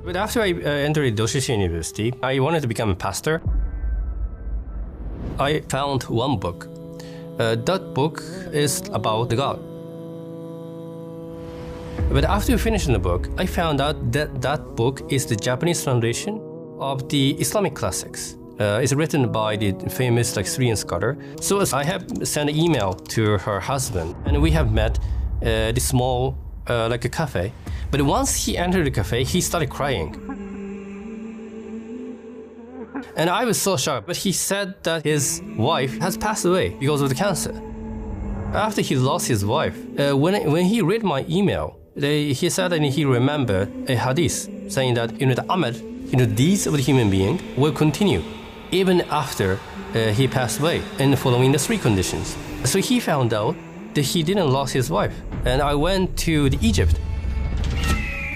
But after I entered Doshishi University, I wanted to become a pastor. I found one book. That book is about the God. But after finishing the book, I found out that that book is the Japanese translation of the Islamic classics. It's written by the famous Syrian scholar. So I have sent an email to her husband, and we have met the small a cafe. But once he entered the cafe, he started crying. And I was so shocked, but he said that his wife has passed away because of the cancer. After he lost his wife, when he read my email, he said that he remembered a hadith saying that the amal, deeds of the human being will continue even after he passed away and following the three conditions. So he found out that he didn't lose his wife. And I went to Egypt.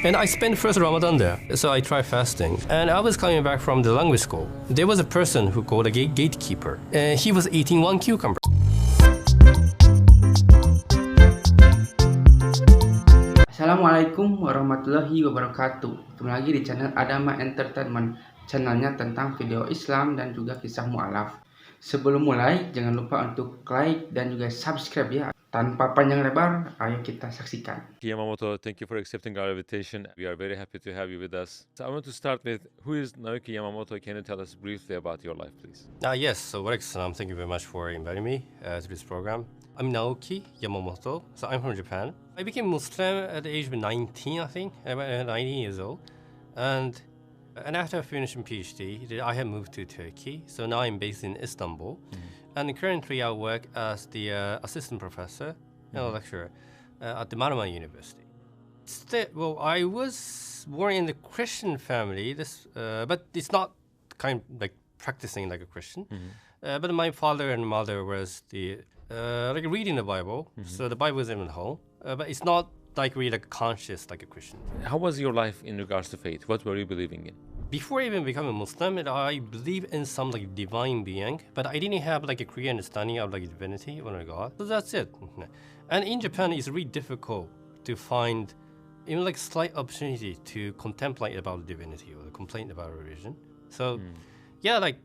And I spent first Ramadan there. So I tried fasting. And I was coming back from the language school. There was a person who called a gatekeeper. And he was eating one cucumber. Assalamualaikum warahmatullahi wabarakatuh. Ketemu lagi di channel AdamaEntertainment, channelnya tentang video Islam dan juga kisah mu'alaf. Sebelum mulai, jangan lupa untuk like dan juga subscribe ya. Tanpa panjang lebar, ayo kita saksikan. Yamamoto, thank you for accepting our invitation. We are very happy to have you with us. So I want to start with, who is Naoki Yamamoto? Can you tell us briefly about your life, please? Yes, so Walaikum, thank you very much for inviting me to this program. I'm Naoki Yamamoto, so I'm from Japan. I became Muslim at the age of 19, I think, about 19 years old. And after finishing PhD, I have moved to Turkey. So now I'm based in Istanbul. And currently I work as the assistant professor and lecturer at the Marmara University. Well, I was born in the Christian family, but it's not kind of like practicing like a Christian. But my father and mother was like reading the Bible. So the Bible is in the home, but it's not like really like conscious like a Christian. How was your life in regards to faith? What were you believing in? Before even becoming Muslim, I believe in some like divine being, but I didn't have like a clear understanding of like divinity or God. So that's it. And in Japan, it's really difficult to find even like slight opportunity to contemplate about divinity or complain about religion. So yeah, like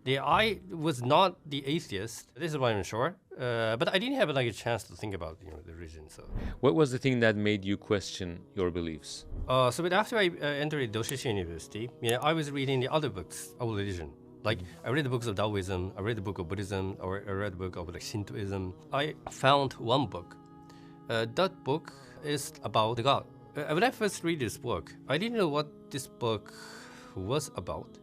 I was not the atheist. This is why I'm sure. But I didn't have like a chance to think about the religion. So what was the thing that made you question your beliefs? But after I entered Doshishi University, I was reading the other books of religion. Like I read the books of Taoism, I read the book of Buddhism, or I read the book of like Shintoism. I found one book. That book is about the God. When I first read this book, I didn't know what this book was about.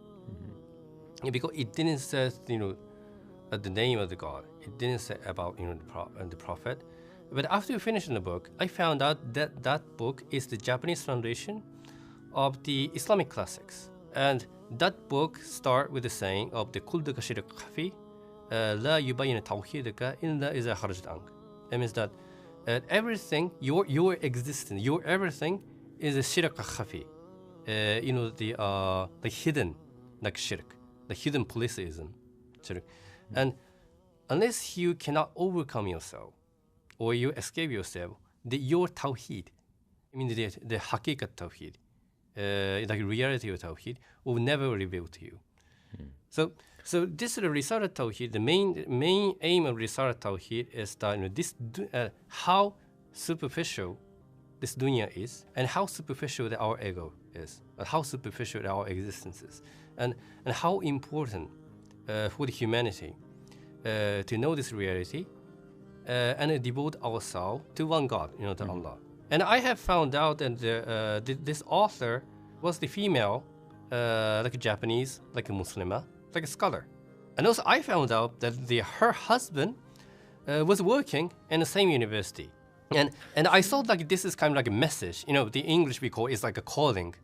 Because it didn't say, the name of the God. It didn't say about, the prophet. But after finishing the book, I found out that that book is the Japanese translation of the Islamic classics. And that book starts with the saying of the Kuldaka Shirak Khafi, La yubayina tawhidaka illa iza kharajat ank. It means that everything, your existence, your everything is a Shirak Khafi. The hidden, like shirk, the hidden polytheism. And unless you cannot overcome yourself, or you escape yourself, your tawheed, I mean the hakikat tawheed, like reality of tawheed, will never reveal to you. So this is the result of tawheed. The main aim of result of tawheed is that how superficial this dunya is, and how superficial our ego is, and how superficial our existence is, and how important for the humanity to know this reality and devote ourselves to one God, to Allah. And I have found out that this author was the female, like a Japanese, like a Muslima, like a scholar. And also I found out that her husband was working in the same university. And I thought like this is kind of like a message. The English we call is like a calling.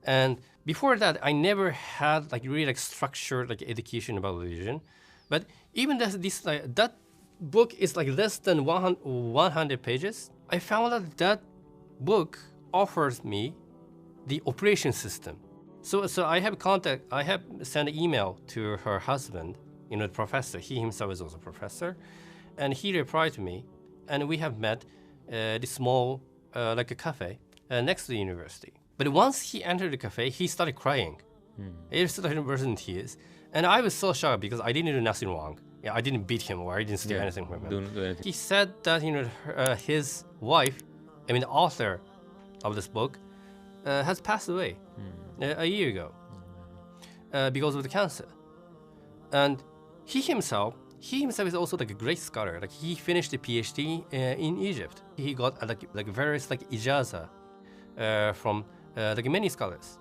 And before that, I never had like really like structured like education about religion. But even that book is like less than 100 pages. I found out that book offers me the operation system. So I have sent an email to her husband, the professor. He himself is also a professor. And he replied to me, and we have met the small, like a cafe next to the university. But once he entered the cafe, he started crying. He started bursting in tears. And I was so shocked because I didn't do nothing wrong. Yeah, I didn't beat him or I didn't steal anything from him. Don't do anything. He said that his wife, I mean the author of this book, has passed away a year ago because of the cancer. And he himself is also like a great scholar. Like he finished a PhD in Egypt. He got like various like ijaza from like many scholars.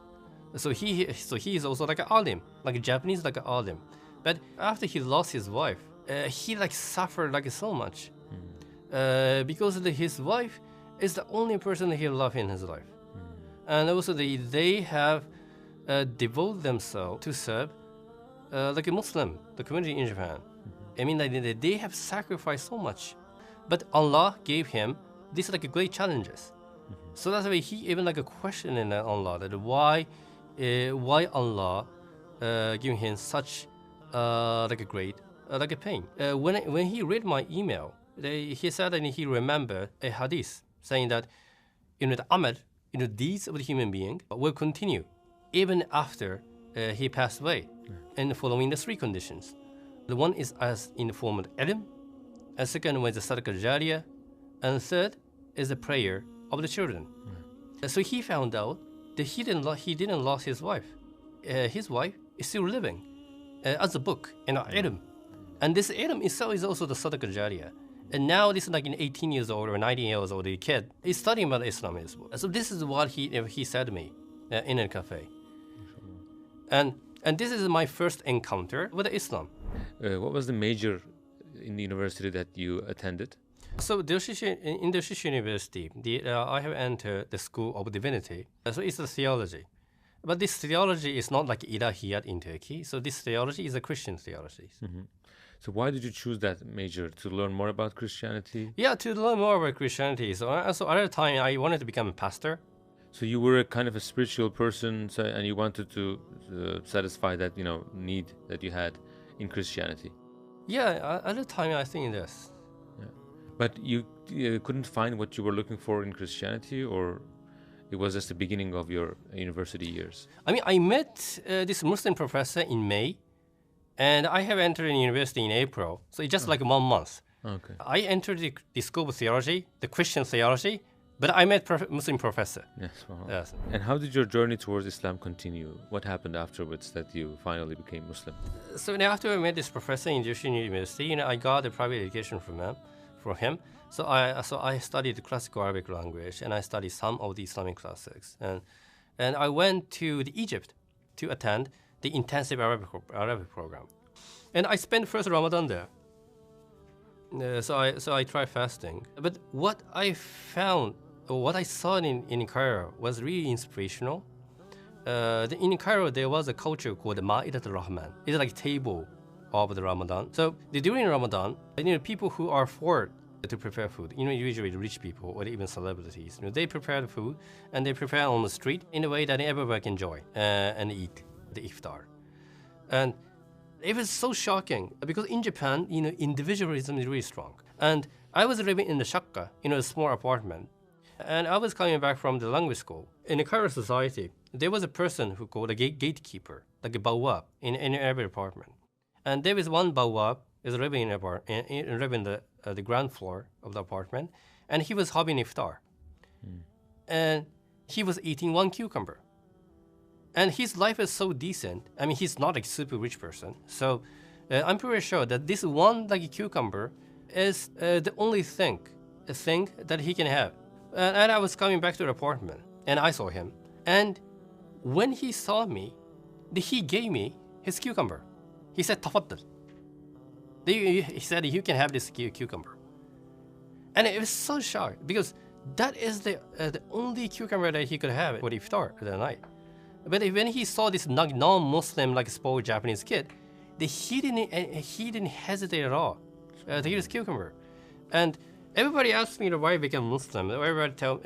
So he is also like an alim, like a Japanese like an alim. But after he lost his wife, he like suffered like so much because his wife is the only person that he loved in his life, and also they have devoted themselves to serve like a Muslim, the community in Japan. I mean, like, they have sacrificed so much, but Allah gave him these like great challenges. So that's why he even like a question in Allah that why Allah giving him such like a great like a pain. When he read my email, he said that he remembered a hadith saying that the amal, deeds of the human being will continue even after he passed away, and following the three conditions. The one is as in the form of ilm, and second one is the sadaqah jariyah, and third is the prayer of the children. So he found out that he didn't lose his wife. His wife is still living as a book in ilm, and this ilm itself is also the sadaqah jariyah. And now this is like an 18 years old or 19 years old kid is studying about Islam in this book. So this is what he said to me in a cafe. And this is my first encounter with Islam. What was the major in the university that you attended? So in the Shishi University, I have entered the School of Divinity. So it's a theology. But this theology is not like Ilahiyat in Turkey. So this theology is a Christian theology. So why did you choose that major? To learn more about Christianity? Yeah, to learn more about Christianity. So at the time, I wanted to become a pastor. So you were a kind of a spiritual person, and you wanted to satisfy that need that you had in Christianity. Yeah, at the time I think this. Yeah. But you couldn't find what you were looking for in Christianity, or it was just the beginning of your university years? I mean, I met this Muslim professor in May, and I have entered the university in April. So it's just like 1 month. Okay. I entered the School of Theology, the Christian theology, but I met Muslim professor. Yes, wow. Yes. And how did your journey towards Islam continue? What happened afterwards that you finally became Muslim? So now after I met this professor in Jewish University, I got a private education from him. So I studied the classical Arabic language, and I studied some of the Islamic classics. And I went to Egypt to attend the intensive Arabic program. And I spent first Ramadan there. So I tried fasting. But what I found, or what I saw in Cairo was really inspirational. In Cairo, there was a culture called the Ma'idat al-Rahman. It's like table of the Ramadan. So during Ramadan, people who are afford to prepare food, usually rich people or even celebrities, they prepare the food and they prepare on the street in a way that everyone can enjoy and eat the iftar. And it was so shocking because in Japan, individualism is really strong. And I was living in the shakka, a small apartment. And I was coming back from the language school. In the Cairo society, there was a person who called a gatekeeper, like a bawab, in every apartment. And there was one bawab is living in the ground floor of the apartment, and he was having iftar. And he was eating one cucumber. And his life is so decent. I mean, he's not a super rich person. So I'm pretty sure that this one cucumber is the only thing that he can have. And I was coming back to the apartment, and I saw him. And when he saw me, he gave me his cucumber. He said, "Tafaddal." He said, "You can have this cucumber." And it was so shocked because that is the only cucumber that he could have for iftar that night. But when he saw this non-Muslim, spoiled Japanese kid, he didn't hesitate at all to eat his cucumber. And everybody asked me why I became Muslim. Everybody tell,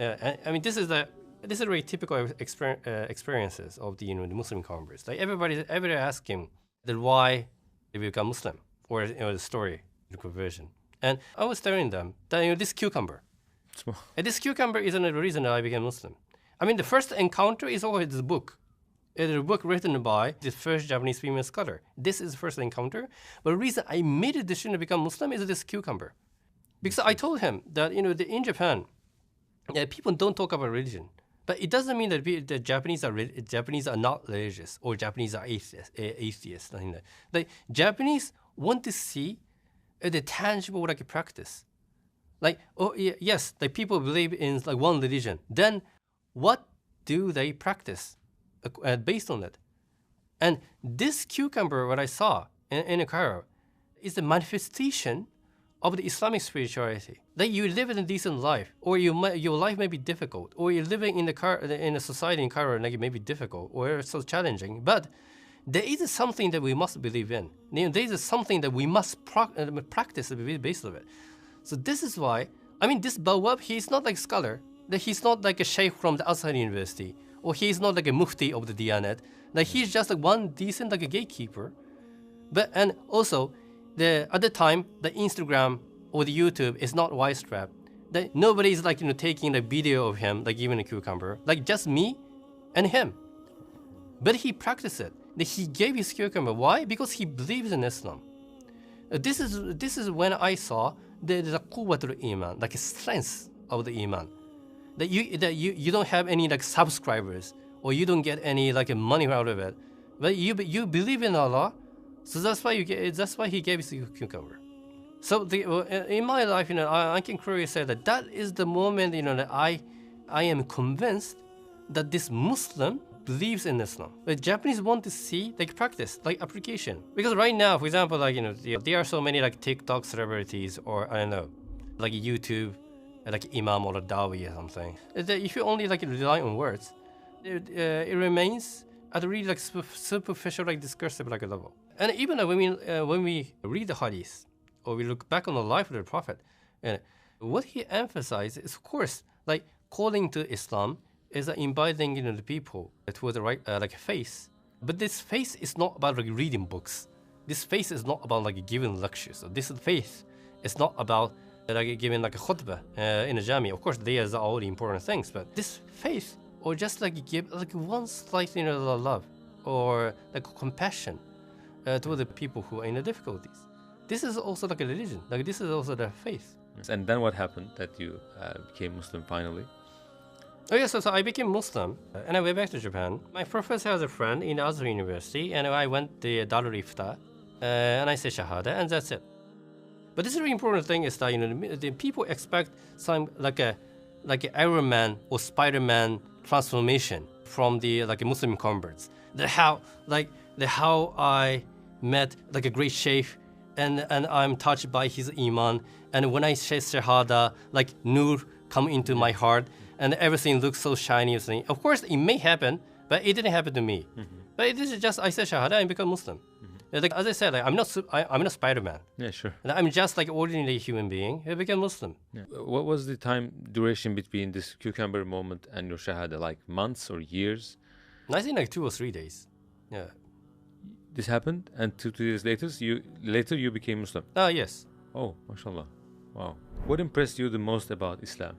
I mean, this is really typical experiences of the Muslim converts. Like everybody asked him that why they become Muslim or the story, the conversion. And I was telling them that this cucumber, and this cucumber isn't the reason that I became Muslim. I mean, the first encounter is always the book. It's a book written by the first Japanese female scholar. This is the first encounter. But the reason I made a decision to become Muslim is this cucumber. Because I told him that, in Japan, people don't talk about religion. But it doesn't mean that the Japanese are not religious or Japanese are atheists. Nothing like that. Like, Japanese want to see the tangible practice. Like, yes, like people believe in like one religion. Then what do they practice based on it? And this cucumber, what I saw in Cairo, is the manifestation of the Islamic spirituality. That you live in a decent life, or your life may be difficult, or you're living in a society in Cairo like it may be difficult or so challenging, but there is something that we must believe in. There is something that we must practice based on it. So this is why, I mean, this Bawab, he's not like a scholar. He's not like a sheikh from the Azhar University, or he's not like a mufti of the Diyanet. Like, he's just like one decent like a gatekeeper. And also, at the time, the Instagram or the YouTube is not widespread. That nobody's like taking a video of him, like even a cucumber, like just me and him. But he practiced it. He gave his cucumber. Why? Because he believes in Islam. This is when I saw the quwwatul iman, like a strength of the iman. That you don't have any like subscribers, or you don't get any like money out of it, but you believe in Allah, so that's why He gave us the cucumber. So in my life, I can clearly say that is the moment that I am convinced that this Muslim believes in Islam. The Japanese want to see like practice, like application. Because right now, for example, like there are so many like TikTok celebrities, or I don't know, like YouTube, like Imam or Dawi or something. If you only like rely on words, it remains at a really like superficial, like discursive like level. And even when we read the hadith, or we look back on the life of the Prophet, what he emphasized is, of course, like calling to Islam is inviting the people towards the right like faith. But this faith is not about like reading books. This faith is not about like giving lectures. So this faith is not about like giving like a khutbah in a jami. Of course, these are all the important things. But this faith, or just like give like one slight love or like compassion to the people who are in the difficulties. This is also like a religion. Like, this is also the faith. And then what happened that you became Muslim finally? Oh yeah, so I became Muslim and I went back to Japan. My professor has a friend in Azhar University, and I went to Darul Ifta and I said Shahada, and that's it. But this really important thing is that the people expect some like a Iron Man or Spider-Man transformation from the like Muslim converts. How I met like a great sheikh, and I'm touched by his iman, and when I say Shahada, like nur come into my heart, and everything looks so shiny. Of course, it may happen, but it didn't happen to me. But it is just I said Shahada and become Muslim. Like, as I said, like, I'm not Spider-Man. Yeah, sure. I'm just like ordinary human being. I became Muslim. Yeah. What was the time duration between this cucumber moment and your Shahada? Like months or years? I think like 2 or 3 days. Yeah. This happened, and 2 years later, you became Muslim. Yes. Oh, mashallah. Wow. What impressed you the most about Islam?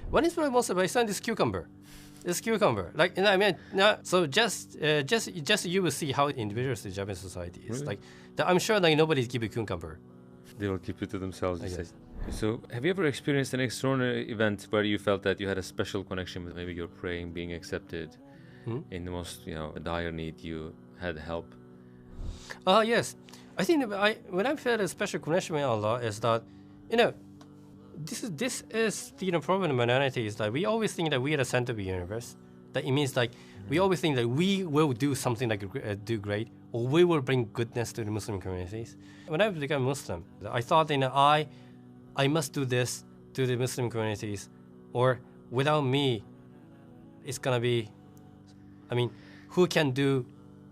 What is most about Islam? This cucumber. This cucumber. Like, I mean, so just you will see how individuals in Japanese society is. Really? Like, I'm sure like nobody's give a cucumber. They will keep it to themselves, you say. guess. So, have you ever experienced an extraordinary event where you felt that you had a special connection with maybe your praying being accepted? In the most, dire need, you had help? Yes. I think when I felt a special connection with Allah is that, this is the problem in humanity is that we always think that we are the center of the universe. That it means like we always think that we will do something like do great, or we will bring goodness to the Muslim communities. When I became Muslim, I thought I must do this to the Muslim communities, or without me, it's gonna be. I mean, who can do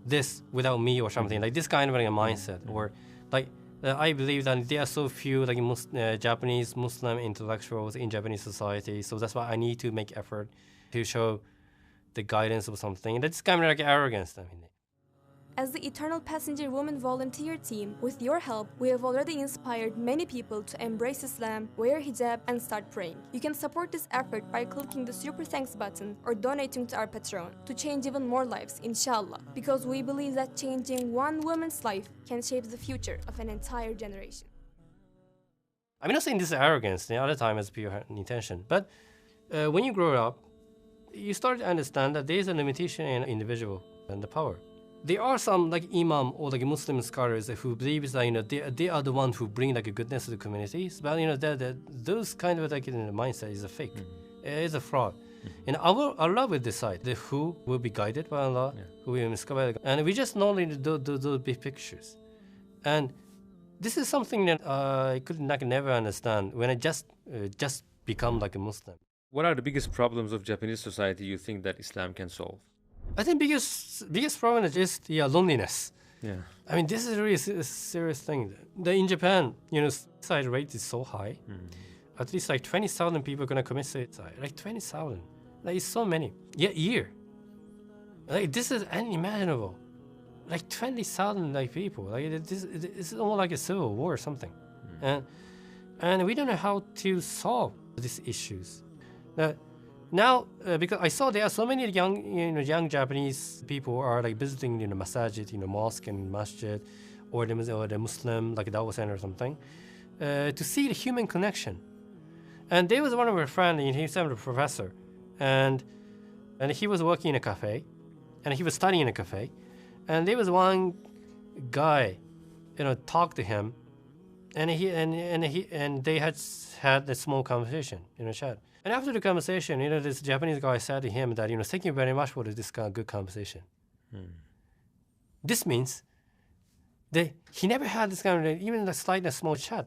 this without me or something like this kind of like a mindset, or like. I believe that there are so few like Japanese Muslim intellectuals in Japanese society, so that's why I need to make effort to show the guidance of something. That's kind of like arrogance. I mean. As the Eternal Passenger Women Volunteer Team, with your help, we have already inspired many people to embrace Islam, wear hijab, and start praying. You can support this effort by clicking the Super Thanks button or donating to our Patreon to change even more lives, inshallah. Because we believe that changing one woman's life can shape the future of an entire generation. I'm not saying this is arrogance, the other time it's pure intention, but when you grow up, you start to understand that there is a limitation in individual and the power. There are some like imam or like Muslim scholars who believe that they are the ones who bring like a goodness to the communities, but those kind of like mindset is a fake. It is a fraud. And Allah will decide who will be guided by Allah, who will be misguided, and we just know those big pictures. And this is something that I could never understand when I just become like a Muslim. What are the biggest problems of Japanese society you think that Islam can solve? I think biggest problem is just loneliness. Yeah. I mean, this is really a serious thing. In Japan, suicide rate is so high. At least like 20,000 people are gonna commit suicide. Like 20,000. Like it's so many. Yet year. Like this is unimaginable. Like 20,000 like people. Like this is almost like a civil war or something. And we don't know how to solve these issues. Now, because I saw there are so many young Japanese people are like visiting masajid, mosque and masjid, or the Muslim like Dawah center or something, to see the human connection. And there was one of my friends, he's a professor, and he was working in a cafe, and he was studying in a cafe, and there was one guy, talked to him, and they had a small conversation in a chat. And after the conversation, this Japanese guy said to him that, thank you very much for this kind of good conversation. This means that he never had this kind of, even a small chat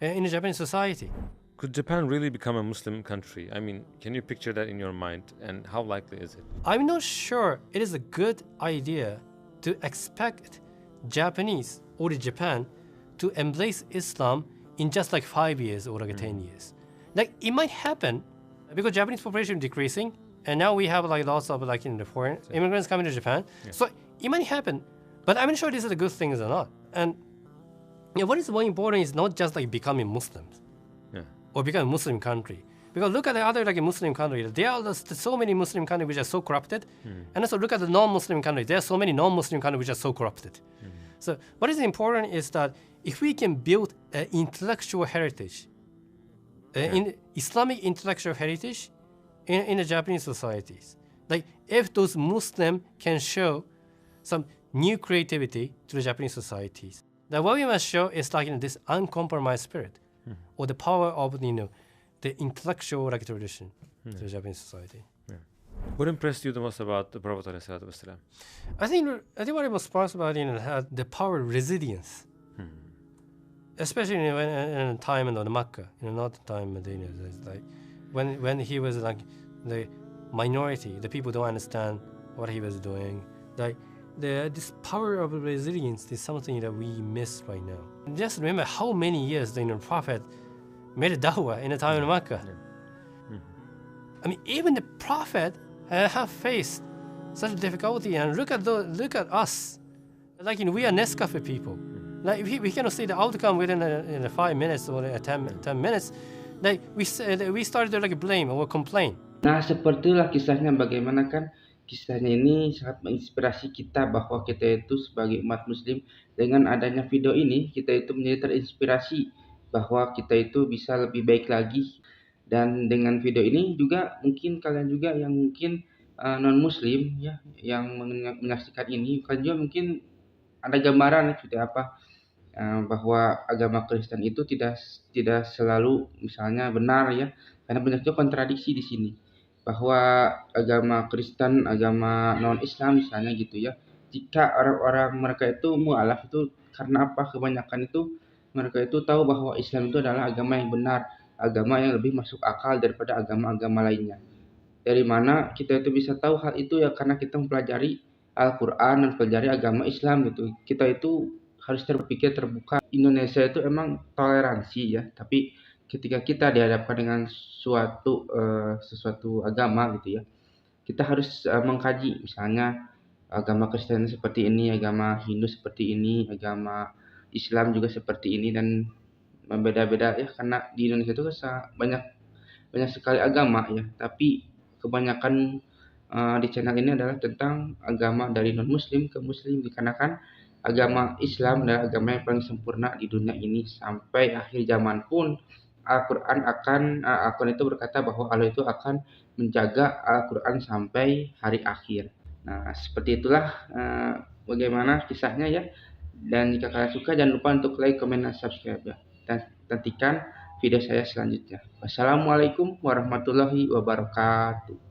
in the Japanese society. Could Japan really become a Muslim country? I mean, can you picture that in your mind? And how likely is it? I'm not sure it is a good idea to expect Japanese or Japan to embrace Islam in just like 5 years or like 10 years. Like it might happen because Japanese population is decreasing, and now we have like lots of like the foreign immigrants coming to Japan. Yeah. So it might happen, but I'm not sure this is a good thing or not. And what is more important is not just like becoming Muslims or becoming a Muslim country. Because look at the other like Muslim countries. There are so many Muslim countries which are so corrupted, and also look at the non-Muslim countries. There are so many non-Muslim countries which are so corrupted. So what is important is that if we can build an intellectual heritage, in Islamic intellectual heritage in the Japanese societies. Like if those Muslims can show some new creativity to the Japanese societies, then what we must show is like this uncompromised spirit or the power of the intellectual like tradition to the Japanese society. What impressed you the most about the Prophet ﷺ? I think what I was surprised about had the power of resilience. Especially in the time in Makkah, not the time Medina. Like when he was like the minority, the people don't understand what he was doing. Like this power of resilience is something that we miss right now. Just remember how many years the Prophet made a dawah in the time of Makkah. I mean, even the Prophet have faced such difficulty, and look at us. Like we are Nescafe people. Like we cannot see the outcome within 5 minutes or 10 minutes. Like we started to like blame or complain. Nah, sepertilah kisahnya, bagaimana kan kisahnya ini sangat menginspirasi kita bahwa kita itu sebagai umat muslim, dengan adanya video ini kita itu menjadi terinspirasi bahwa kita itu bisa lebih baik lagi. Dan dengan video ini juga mungkin kalian juga yang mungkin non muslim ya, yang menyaksikan ini, kalian juga mungkin ada gambaran seperti apa bahwa agama Kristen itu tidak selalu misalnya benar ya, karena banyak juga kontradiksi di sini. Bahwa agama Kristen, agama non-Islam misalnya gitu ya, jika orang-orang mereka itu mu'alaf itu karena apa? Kebanyakan itu mereka itu tahu bahwa Islam itu adalah agama yang benar, agama yang lebih masuk akal daripada agama-agama lainnya. Dari mana kita itu bisa tahu hal itu ya, karena kita mempelajari Al-Quran dan mempelajari agama Islam gitu. Kita itu harus terpikir terbuka. Indonesia itu emang toleransi ya, tapi ketika kita dihadapkan dengan sesuatu agama gitu ya, kita harus mengkaji misalnya agama Kristen seperti ini, agama Hindu seperti ini, agama Islam juga seperti ini, dan beda-beda ya, karena di Indonesia itu banyak banyak sekali agama ya, tapi kebanyakan di channel ini adalah tentang agama dari non muslim ke muslim, dikarenakan agama Islam adalah agama yang paling sempurna di dunia ini. Sampai akhir zaman pun Al-Quran itu berkata bahwa Allah itu akan menjaga Al-Quran sampai hari akhir. Nah, seperti itulah bagaimana kisahnya ya. Dan jika kalian suka, jangan lupa untuk like, comment, dan subscribe ya. Dan nantikan video saya selanjutnya. Wassalamualaikum warahmatullahi wabarakatuh.